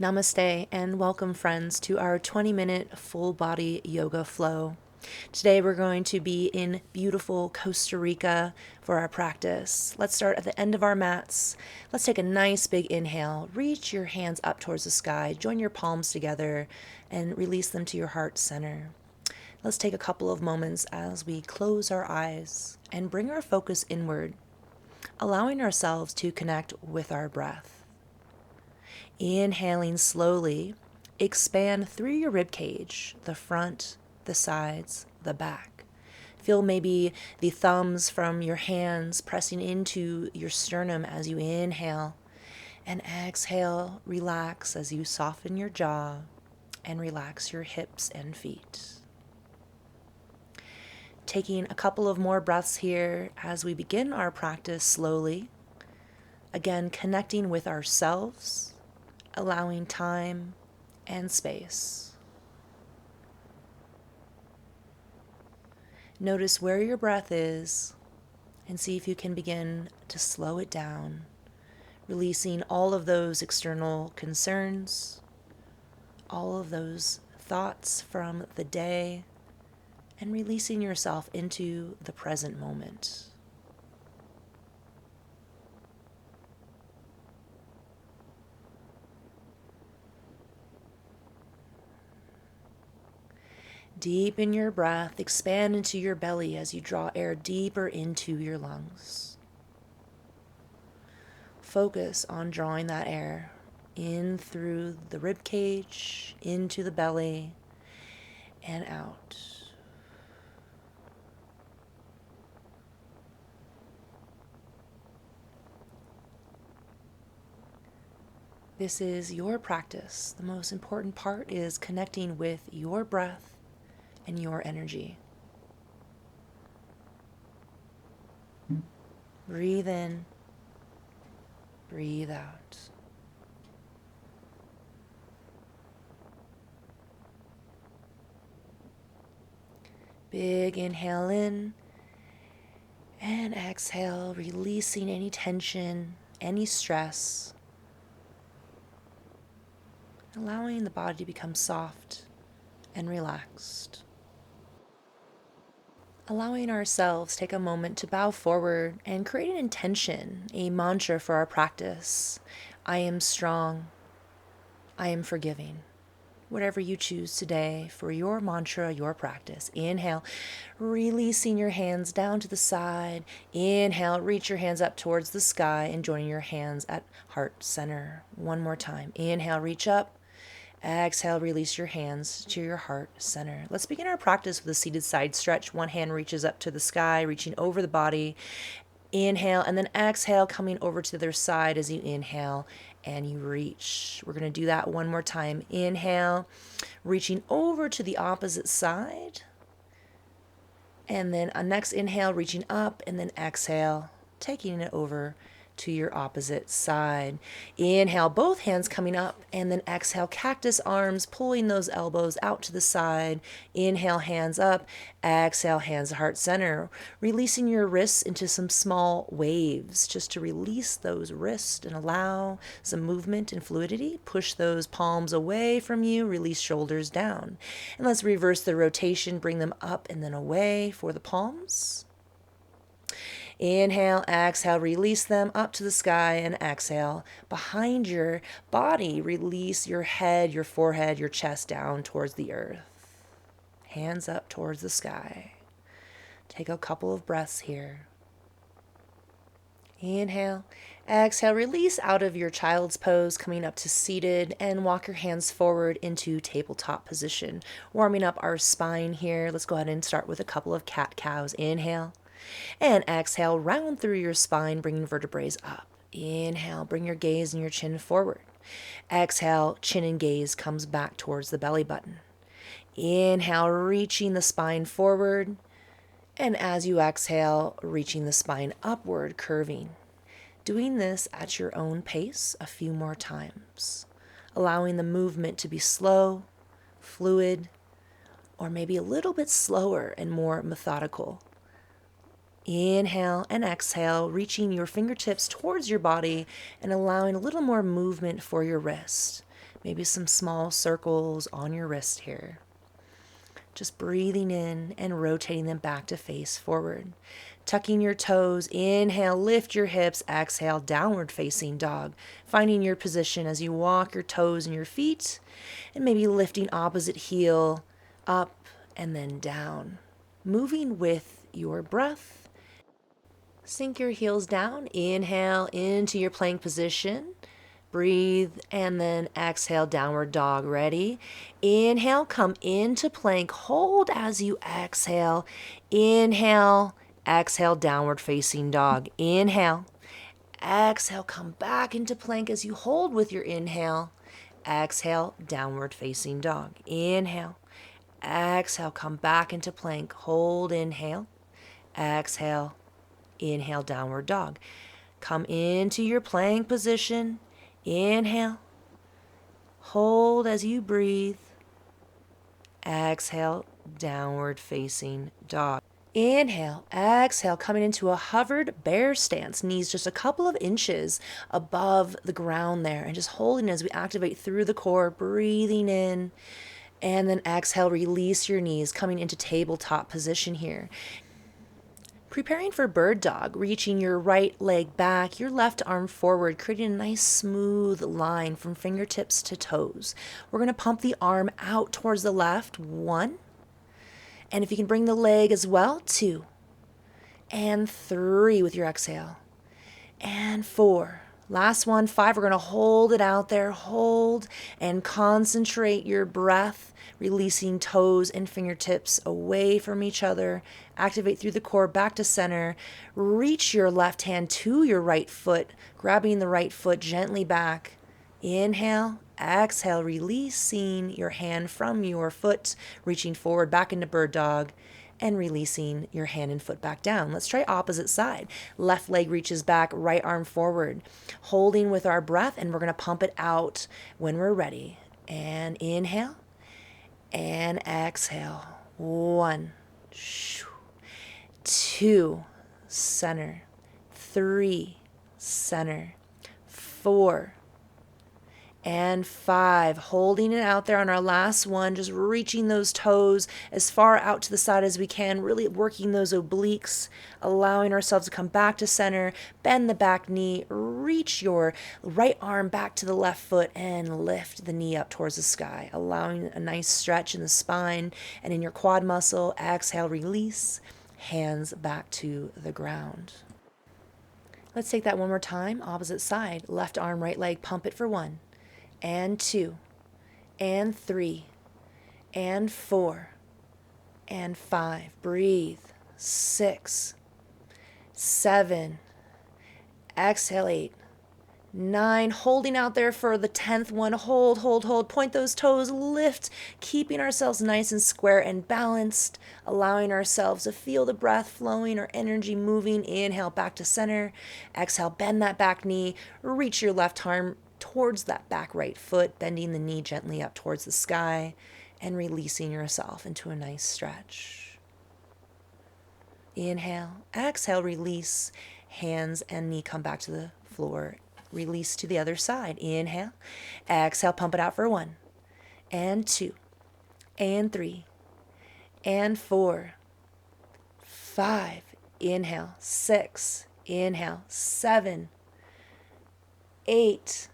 Namaste and welcome, friends, to our 20-minute full body yoga flow. Today we're going to be in beautiful Costa Rica for our practice. Let's start at the end of our mats. Let's take a nice big inhale. Reach your hands up towards the sky. Join your palms together and release them to your heart center. Let's take a couple of moments as we close our eyes and bring our focus inward, allowing ourselves to connect with our breath. Inhaling slowly, expand through your rib cage, the front, the sides, the back. Feel maybe the thumbs from your hands pressing into your sternum as you inhale, and exhale, relax as you soften your jaw and relax your hips and feet. Taking a couple of more breaths here as we begin our practice slowly. Again, connecting with ourselves, allowing time and space. Notice where your breath is and see if you can begin to slow it down, releasing all of those external concerns, all of those thoughts from the day, and releasing yourself into the present moment. Deepen your breath, expand into your belly as you draw air deeper into your lungs. Focus on drawing that air in through the rib cage, into the belly, and out. This is your practice. The most important part is connecting with your breath and your energy. Breathe in, breathe out. Big inhale in and exhale, releasing any tension, any stress, allowing the body to become soft and relaxed. Allowing ourselves take a moment to bow forward and create an intention, a mantra for our practice. I am strong. I am forgiving. Whatever you choose today for your mantra, your practice. Inhale, releasing your hands down to the side. Inhale, reach your hands up towards the sky and join your hands at heart center. One more time. Inhale, reach up. Exhale, release your hands to your heart center. Let's begin our practice with a seated side stretch. One hand reaches up to the sky, reaching over the body. Inhale, and then exhale, coming over to the other side as you inhale and you reach. We're going to do that one more time. Inhale, reaching over to the opposite side. And then a next inhale, reaching up, and then exhale, taking it over to your opposite side. Inhale, both hands coming up, and then exhale, cactus arms, pulling those elbows out to the side. Inhale, hands up. Exhale, hands to heart center. Releasing your wrists into some small waves, just to release those wrists and allow some movement and fluidity. Push those palms away from you, release shoulders down. And let's reverse the rotation, bring them up and then away for the palms. Inhale, exhale, release them up to the sky, and exhale. Behind your body, release your head, your forehead, your chest down towards the earth. Hands up towards the sky. Take a couple of breaths here. Inhale, exhale, release out of your child's pose, coming up to seated, and walk your hands forward into tabletop position. Warming up our spine here. Let's go ahead and start with a couple of cat-cows. Inhale. And exhale, round through your spine, bringing vertebrae up. Inhale, bring your gaze and your chin forward. Exhale, chin and gaze comes back towards the belly button. Inhale, reaching the spine forward. And as you exhale, reaching the spine upward, curving. Doing this at your own pace a few more times. Allowing the movement to be slow, fluid, or maybe a little bit slower and more methodical. Inhale and exhale, reaching your fingertips towards your body and allowing a little more movement for your wrist. maybe some small circles on your wrist here. Just breathing in and rotating them back to face forward. Tucking your toes, inhale, lift your hips, exhale, downward facing dog. Finding your position as you walk your toes and your feet, and maybe lifting opposite heel up and then down. Moving with your breath. Sink your heels down, inhale into your plank position. Breathe and then exhale, downward dog. Ready? Inhale, come into plank. Hold as you exhale. Inhale, exhale, downward facing dog. Inhale, exhale, come back into plank as you hold with your inhale. Exhale, downward facing dog. Inhale, exhale, come back into plank. Hold, inhale, exhale, inhale, downward dog. Come into your plank position. Inhale, hold as you breathe. Exhale, downward facing dog. Inhale, exhale, coming into a hovered bear stance, knees just a couple of inches above the ground there, and just holding as we activate through the core, breathing in, and then exhale, release your knees, coming into tabletop position here. Preparing for bird dog, reaching your right leg back, your left arm forward, creating a nice smooth line from fingertips to toes. We're going to pump the arm out towards the left, 1. And if you can bring the leg as well, 2. And 3 with your exhale. And 4. Last one, 5. We're going to hold it out there. Hold and concentrate your breath, releasing toes and fingertips away from each other. Activate through the core, back to center. Reach your left hand to your right foot, grabbing the right foot gently back. Inhale, exhale, releasing your hand from your foot, reaching forward back into bird dog, and releasing your hand and foot back down. Let's try opposite side. Left leg reaches back, right arm forward, holding with our breath, and we're going to pump it out when we're ready. And inhale and exhale. 1, 2, center. 3, center. 4, and 5, holding it out there on our last one, just reaching those toes as far out to the side as we can, really working those obliques, allowing ourselves to come back to center, bend the back knee, reach your right arm back to the left foot, and lift the knee up towards the sky, allowing a nice stretch in the spine and in your quad muscle. Exhale, release, hands back to the ground. Let's take that one more time, opposite side, left arm, right leg, pump it for 1. And 2, and 3, and 4, and 5. Breathe. 6, 7. Exhale, 8, 9. Holding out there for the 10th one. Hold, hold, hold. Point those toes. Lift. Keeping ourselves nice and square and balanced. Allowing ourselves to feel the breath flowing or energy moving. Inhale, back to center. Exhale, bend that back knee. Reach your left arm towards that back right foot, bending the knee gently up towards the sky, and releasing yourself into a nice stretch. Inhale, exhale, release, hands and knee come back to the floor, release to the other side. Inhale, exhale, pump it out for 1, and 2, and 3, and 4, 5. Inhale, 6, inhale, 7, 8,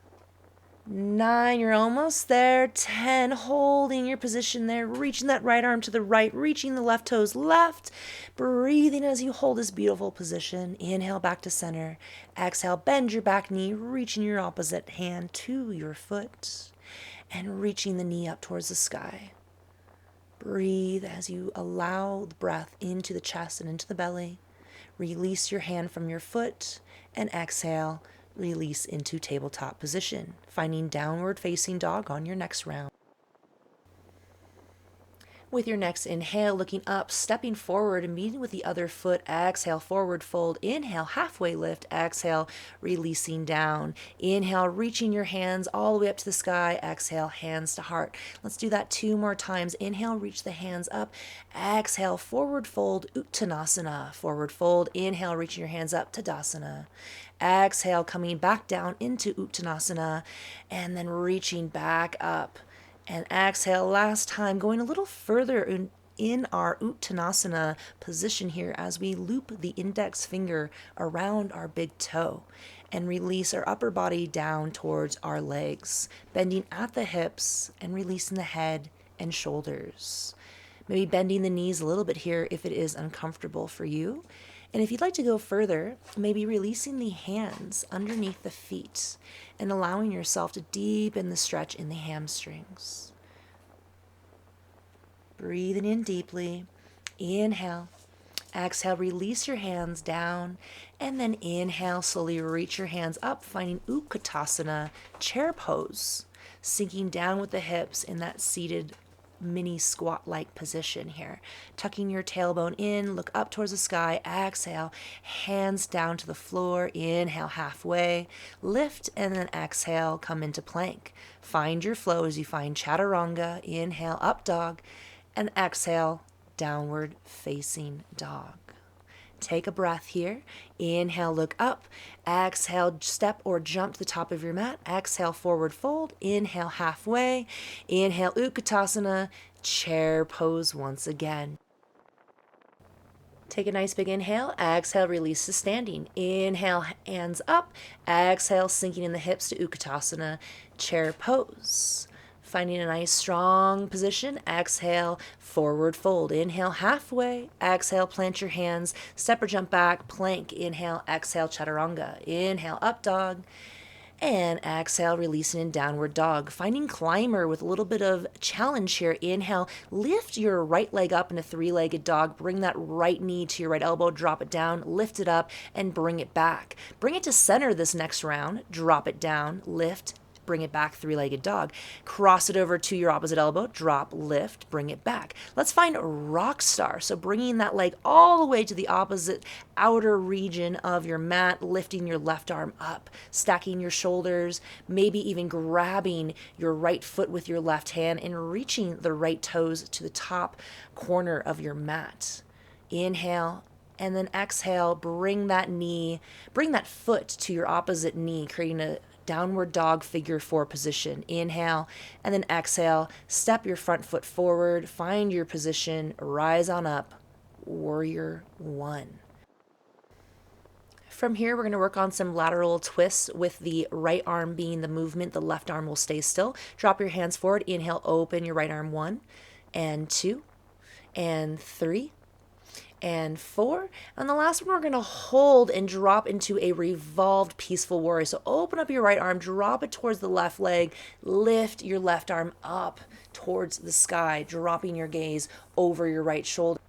9, you're almost there. 10, holding your position there, reaching that right arm to the right, reaching the left toes left, breathing as you hold this beautiful position. Inhale, back to center. Exhale, bend your back knee, reaching your opposite hand to your foot, and reaching the knee up towards the sky. Breathe as you allow the breath into the chest and into the belly. Release your hand from your foot, and exhale, release into tabletop position, finding downward facing dog on your next round. With your next inhale, looking up, stepping forward and meeting with the other foot. Exhale, forward fold. Inhale, halfway lift. Exhale, releasing down. Inhale, reaching your hands all the way up to the sky. Exhale, hands to heart. Let's do that 2 more times. Inhale, reach the hands up. Exhale, forward fold, Uttanasana. Forward fold. Inhale, reaching your hands up, Tadasana. Exhale, coming back down into Uttanasana, and then reaching back up. And exhale, last time, going a little further in our Uttanasana position here as we loop the index finger around our big toe and release our upper body down towards our legs, bending at the hips and releasing the head and shoulders. Maybe bending the knees a little bit here if it is uncomfortable for you. And if you'd like to go further, maybe releasing the hands underneath the feet and allowing yourself to deepen the stretch in the hamstrings. Breathing in deeply. Inhale. Exhale, release your hands down. And then inhale, slowly reach your hands up, finding Utkatasana, chair pose. Sinking down with the hips in that seated mini squat-like position here. Tucking your tailbone in, look up towards the sky, exhale, hands down to the floor, inhale halfway, lift, and then exhale, come into plank. Find your flow as you find chaturanga, inhale, up dog, and exhale, downward facing dog. Take a breath here. Inhale, look up. Exhale, step or jump to the top of your mat. Exhale, forward fold. Inhale, halfway. Inhale, Utkatasana, chair pose once again. Take a nice big inhale. Exhale, release to standing. Inhale, hands up. Exhale, sinking in the hips to Utkatasana, chair pose. Finding a nice strong position. Exhale, forward fold. Inhale, halfway. Exhale, plant your hands. Step or jump back, plank. Inhale, exhale, chaturanga. Inhale, up dog. And exhale, releasing in downward dog. Finding climber with a little bit of challenge here. Inhale, lift your right leg up in a 3-legged dog. Bring that right knee to your right elbow. Drop it down, lift it up, and bring it back. Bring it to center this next round. Drop it down, lift, bring it back, 3-legged dog. Cross it over to your opposite elbow, drop, lift, bring it back. Let's find rock star. So bringing that leg all the way to the opposite outer region of your mat, lifting your left arm up, stacking your shoulders, maybe even grabbing your right foot with your left hand and reaching the right toes to the top corner of your mat. Inhale. And then exhale, bring that foot to your opposite knee, creating a downward dog figure 4 position. Inhale, and then exhale, step your front foot forward, find your position, rise on up, warrior 1. From here, we're going to work on some lateral twists with the right arm being the movement. The left arm will stay still. Drop your hands forward. Inhale, open your right arm, 1 and 2 and 3 and 4. And the last one, we're going to hold and drop into a revolved peaceful warrior. So open up your right arm, drop it towards the left leg, lift your left arm up towards the sky, dropping your gaze over your right shoulder.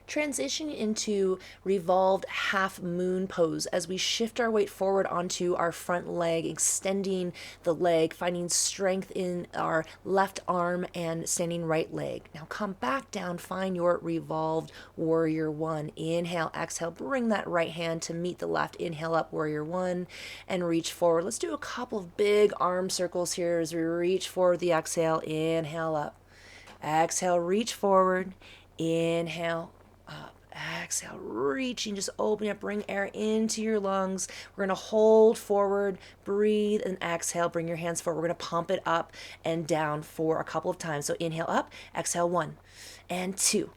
Transition into revolved half moon pose as we shift our weight forward onto our front leg, extending the leg, finding strength in our left arm and standing right leg. Now come back down, find your revolved warrior 1. Inhale, exhale, bring that right hand to meet the left. Inhale up, warrior 1, and reach forward. Let's do a couple of big arm circles here as we reach forward the exhale. Inhale up, exhale, reach forward, inhale, up, exhale, reaching, just open up, bring air into your lungs. We're going to hold forward, breathe, and exhale, bring your hands forward. We're going to pump it up and down for a couple of times. So inhale up, exhale 1 and 2,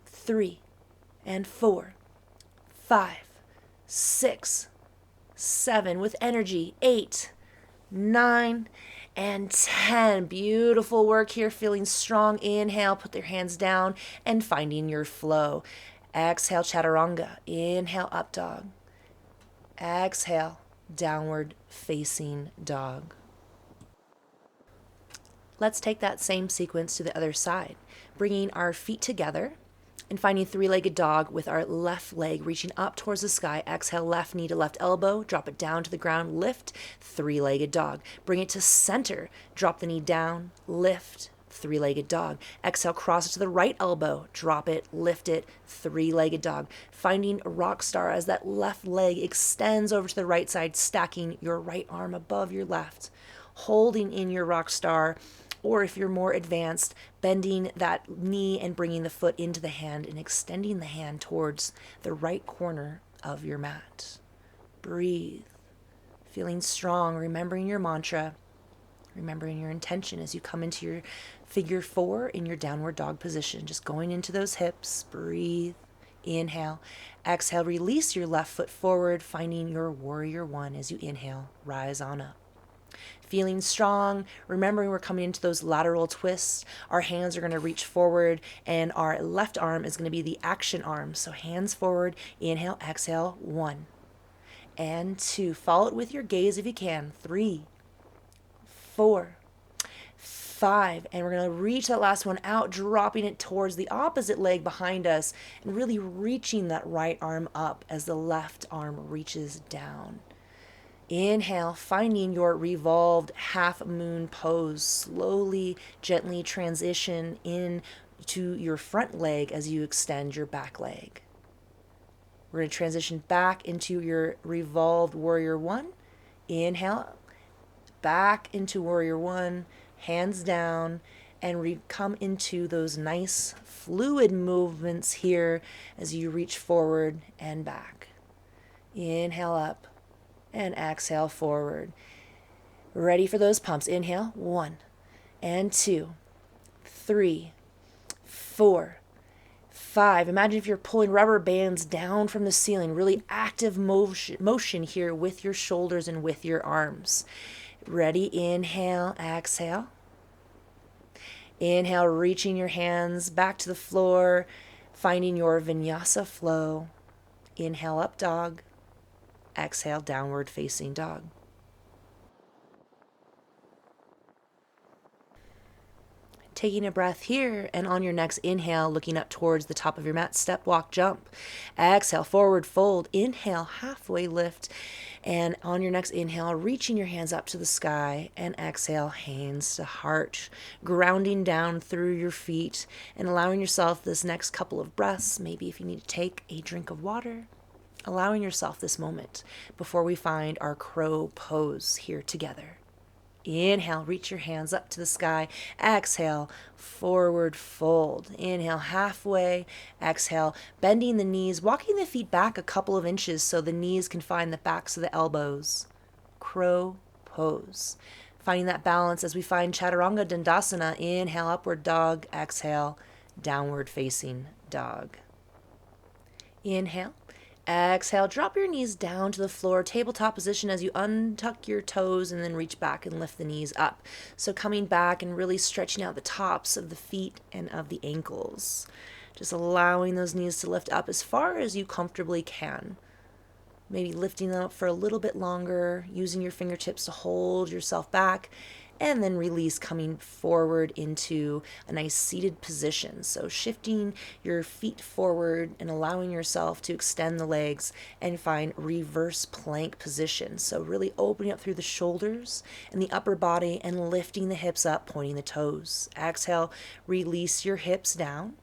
3 and 4, 5, 6, 7, with energy, 8, 9, and 10. Beautiful work here, feeling strong. Inhale, put your hands down and finding your flow. Exhale, chaturanga. Inhale, up dog. Exhale, downward facing dog. Let's take that same sequence to the other side, bringing our feet together and finding 3-legged dog with our left leg reaching up towards the sky. Exhale, left knee to left elbow, drop it down to the ground, lift, 3-legged dog. Bring it to center, drop the knee down, lift, three-legged dog. Exhale, cross it to the right elbow, drop it, lift it, three-legged dog. Finding a rock star as that left leg extends over to the right side, stacking your right arm above your left, holding in your rock star, or if you're more advanced, bending that knee and bringing the foot into the hand and extending the hand towards the right corner of your mat. Breathe, feeling strong, remembering your mantra, remembering your intention as you come into your figure 4 in your downward dog position. Just going into those hips. Breathe. Inhale. Exhale. Release your left foot forward, finding your warrior 1 as you inhale. Rise on up. Feeling strong, remembering we're coming into those lateral twists. Our hands are going to reach forward, and our left arm is going to be the action arm. So hands forward. Inhale. Exhale. 1 and 2. Follow it with your gaze if you can. 3, 4, 5, and we're going to reach that last one out, dropping it towards the opposite leg behind us and really reaching that right arm up as the left arm reaches down. Inhale, finding your revolved half moon pose. Slowly, gently transition into your front leg as you extend your back leg. We're going to transition back into your revolved warrior 1. Inhale, back into warrior 1, hands down, and come into those nice fluid movements here as you reach forward and back. Inhale up and exhale forward. Ready for those pumps. Inhale, 1 and 2, 3, 4, 5. Imagine if you're pulling rubber bands down from the ceiling. Really active motion here with your shoulders and with your arms. Ready? Inhale, exhale. Inhale, reaching your hands back to the floor, finding your vinyasa flow. Inhale, up dog. Exhale, downward facing dog. Taking a breath here, and on your next inhale, looking up towards the top of your mat, step, walk, jump. Exhale, forward fold. Inhale, halfway lift. And on your next inhale, reaching your hands up to the sky, and exhale, hands to heart, grounding down through your feet and allowing yourself this next couple of breaths. Maybe if you need to take a drink of water, allowing yourself this moment before we find our crow pose here together. Inhale, reach your hands up to the sky. Exhale, forward fold. Inhale, halfway. Exhale, bending the knees, walking the feet back a couple of inches so the knees can find the backs of the elbows. Crow pose. Finding that balance as we find Chaturanga Dandasana. Inhale, upward dog. Exhale, downward facing dog. Inhale. Exhale, drop your knees down to the floor, tabletop position as you untuck your toes and then reach back and lift the knees up. So coming back and really stretching out the tops of the feet and of the ankles. Just allowing those knees to lift up as far as you comfortably can. Maybe lifting them up for a little bit longer, using your fingertips to hold yourself back, and then release, coming forward into a nice seated position. So shifting your feet forward and allowing yourself to extend the legs and find reverse plank position. So really opening up through the shoulders and the upper body and lifting the hips up, pointing the toes. Exhale, release your hips down.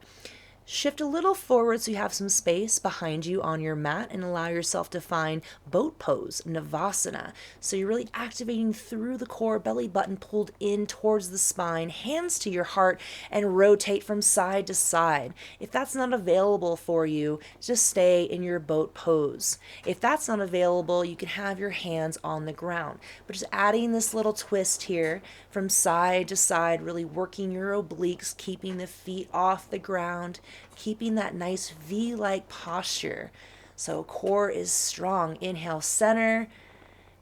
Shift a little forward so you have some space behind you on your mat and allow yourself to find boat pose, Navasana. So you're really activating through the core, belly button pulled in towards the spine, hands to your heart, and rotate from side to side. If that's not available for you, just stay in your boat pose. If that's not available, you can have your hands on the ground. But just adding this little twist here from side to side, really working your obliques, keeping the feet off the ground, keeping that nice V-like posture. So core is strong. Inhale, center,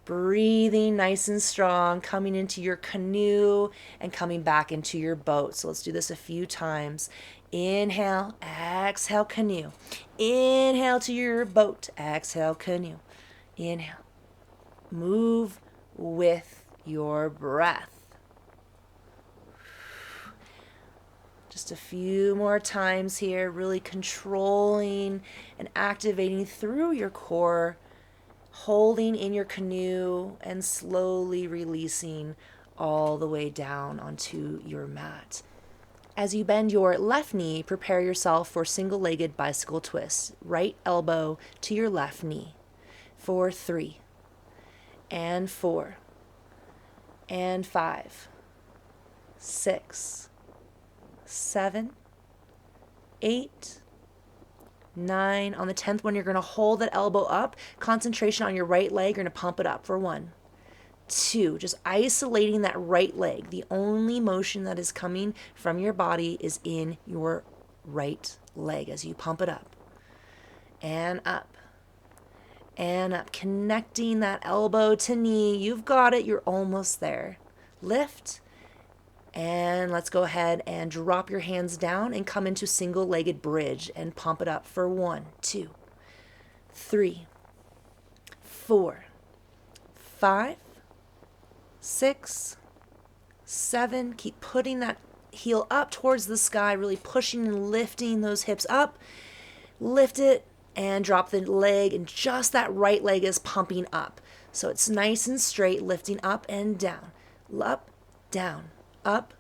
breathing nice and strong, coming into your canoe and coming back into your boat. So let's do this a few times. Inhale, exhale, canoe. Inhale to your boat, exhale, canoe. Inhale. Move with your breath. Just a few more times here, really controlling and activating through your core, holding in your canoe and slowly releasing all the way down onto your mat. As you bend your left knee, prepare yourself for single-legged bicycle twist. Right elbow to your left knee. For 3, and 4, and 5, 6, 7, 8, 9. On the 10th one, you're going to hold that elbow up. Concentration on your right leg. You're going to pump it up for 1, 2. Just isolating that right leg. The only motion that is coming from your body is in your right leg as you pump it up. And up. And up. Connecting that elbow to knee. You've got it. You're almost there. Lift. And let's go ahead and drop your hands down and come into single-legged bridge and pump it up for 1, 2, 3, 4, 5, 6, 7. Keep putting that heel up towards the sky, really pushing and lifting those hips up. Lift it and drop the leg, and just that right leg is pumping up. So it's nice and straight, lifting up and down. Up, down, up,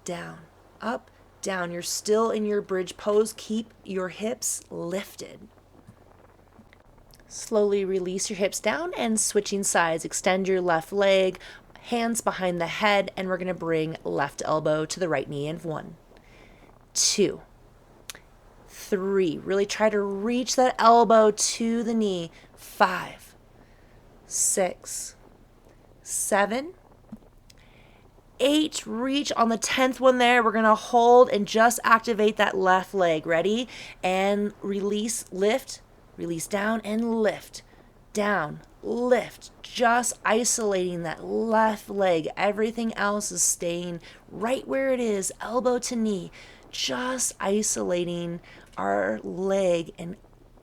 down, up, down. You're still in your bridge pose. Keep your hips lifted. Slowly release your hips down and switching sides. Extend your left leg, hands behind the head, and we're going to bring left elbow to the right knee in 1, 2, 3. Really try to reach that elbow to the knee. 5, 6, 7, 8. Reach on the 10th one there. We're going to hold and just activate that left leg. Ready? And release, lift, release down and lift. Down, lift. Just isolating that left leg. Everything else is staying right where it is, elbow to knee. Just isolating our leg and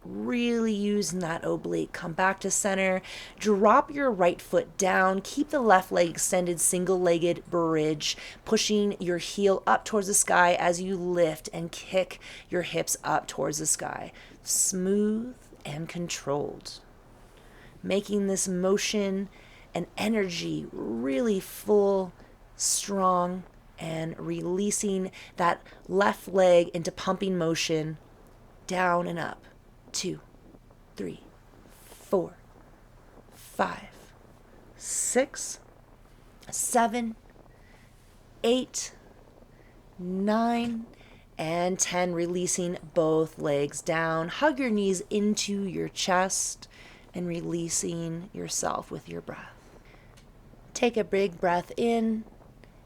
really using that oblique. Come back to center. Drop your right foot down. Keep the left leg extended, single-legged bridge, pushing your heel up towards the sky as you lift and kick your hips up towards the sky. Smooth and controlled. Making this motion and energy really full, strong, and releasing that left leg into pumping motion down and up. 2, 3, 4, 5, 6, 7, 8, 9, and 10. Releasing both legs down. Hug your knees into your chest and releasing yourself with your breath. Take a big breath in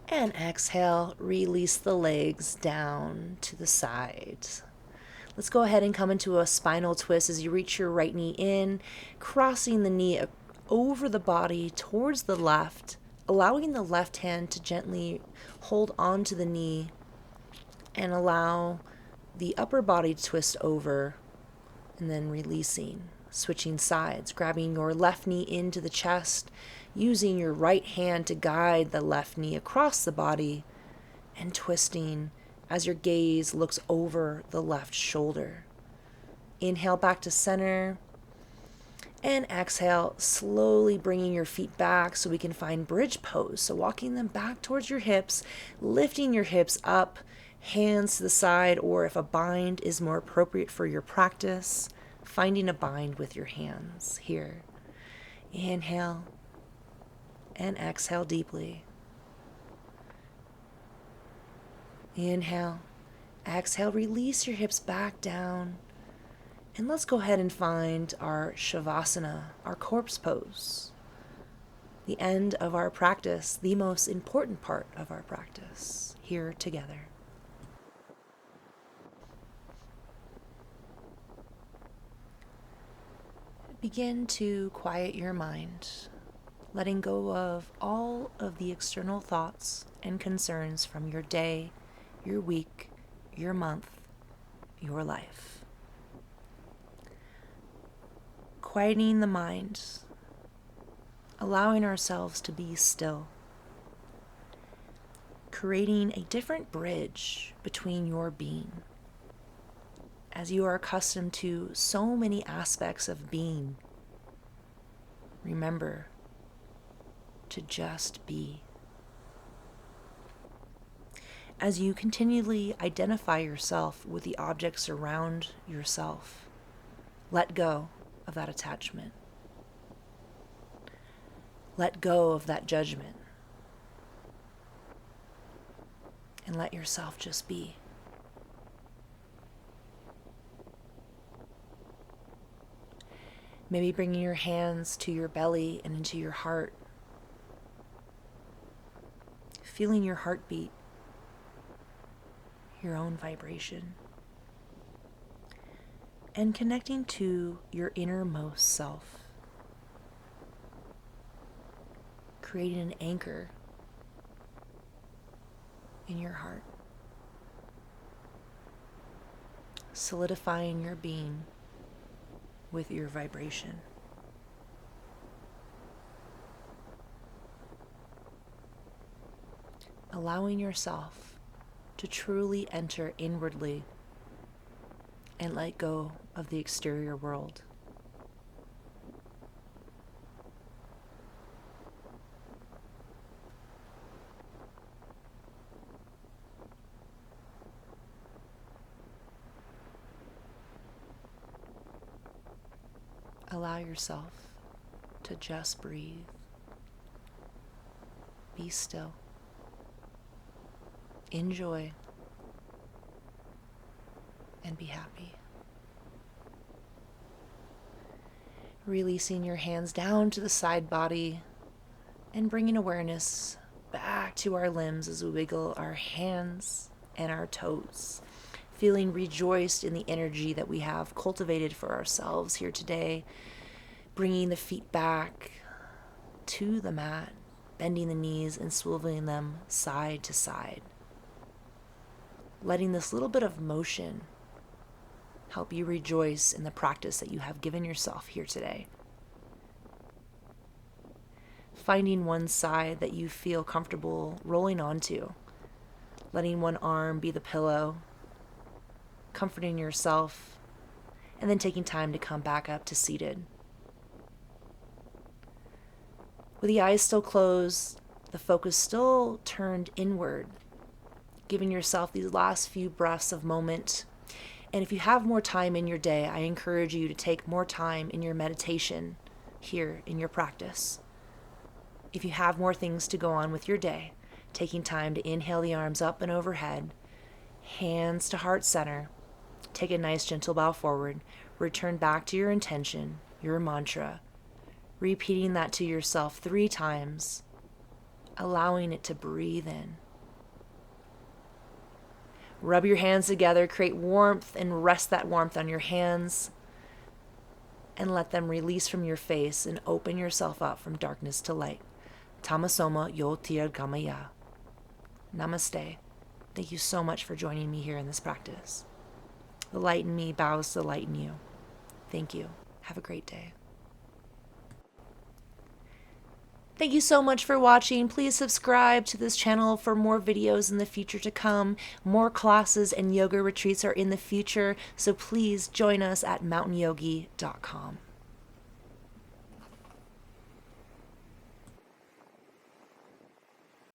and exhale. Release the legs down to the sides. Let's go ahead and come into a spinal twist as you reach your right knee in, crossing the knee over the body towards the left, allowing the left hand to gently hold onto the knee and allow the upper body to twist over, and then releasing, switching sides, grabbing your left knee into the chest, using your right hand to guide the left knee across the body, and twisting as your gaze looks over the left shoulder. Inhale back to center, and exhale, slowly bringing your feet back so we can find bridge pose. So walking them back towards your hips, lifting your hips up, hands to the side, or if a bind is more appropriate for your practice, finding a bind with your hands here. Inhale and exhale deeply. Inhale, exhale, release your hips back down. And let's go ahead and find our Shavasana, our corpse pose. The end of our practice, the most important part of our practice, here together. Begin to quiet your mind, letting go of all of the external thoughts and concerns from your day, your week, your month, your life. Quieting the mind, allowing ourselves to be still, creating a different bridge between your being. As you are accustomed to so many aspects of being, remember to just be. As you continually identify yourself with the objects around yourself, let go of that attachment. Let go of that judgment. And let yourself just be. Maybe bringing your hands to your belly and into your heart. Feeling your heartbeat, your own vibration. And connecting to your innermost self. Creating an anchor in your heart. Solidifying your being with your vibration. Allowing yourself to truly enter inwardly and let go of the exterior world. Allow yourself to just breathe. Be still. Enjoy. And be happy. Releasing your hands down to the side body and bringing awareness back to our limbs as we wiggle our hands and our toes. Feeling rejoiced in the energy that we have cultivated for ourselves here today. Bringing the feet back to the mat, bending the knees and swiveling them side to side. Letting this little bit of motion help you rejoice in the practice that you have given yourself here today. Finding one side that you feel comfortable rolling onto. Letting one arm be the pillow. Comforting yourself, and then taking time to come back up to seated. With the eyes still closed, the focus still turned inward, giving yourself these last few breaths of moment. And if you have more time in your day, I encourage you to take more time in your meditation here in your practice. If you have more things to go on with your day, taking time to inhale the arms up and overhead, hands to heart center. Take a nice gentle bow forward. Return back to your intention, your mantra. Repeating that to yourself 3 times. Allowing it to breathe in. Rub your hands together. Create warmth and rest that warmth on your hands. And let them release from your face and open yourself up from darkness to light. Tamasoma yo tir gamaya. Namaste. Thank you so much for joining me here in this practice. The light in me bows to the light in you. Thank you. Have a great day. Thank you so much for watching. Please subscribe to this channel for more videos in the future to come. More classes and yoga retreats are in the future, so please join us at mountainyogi.com.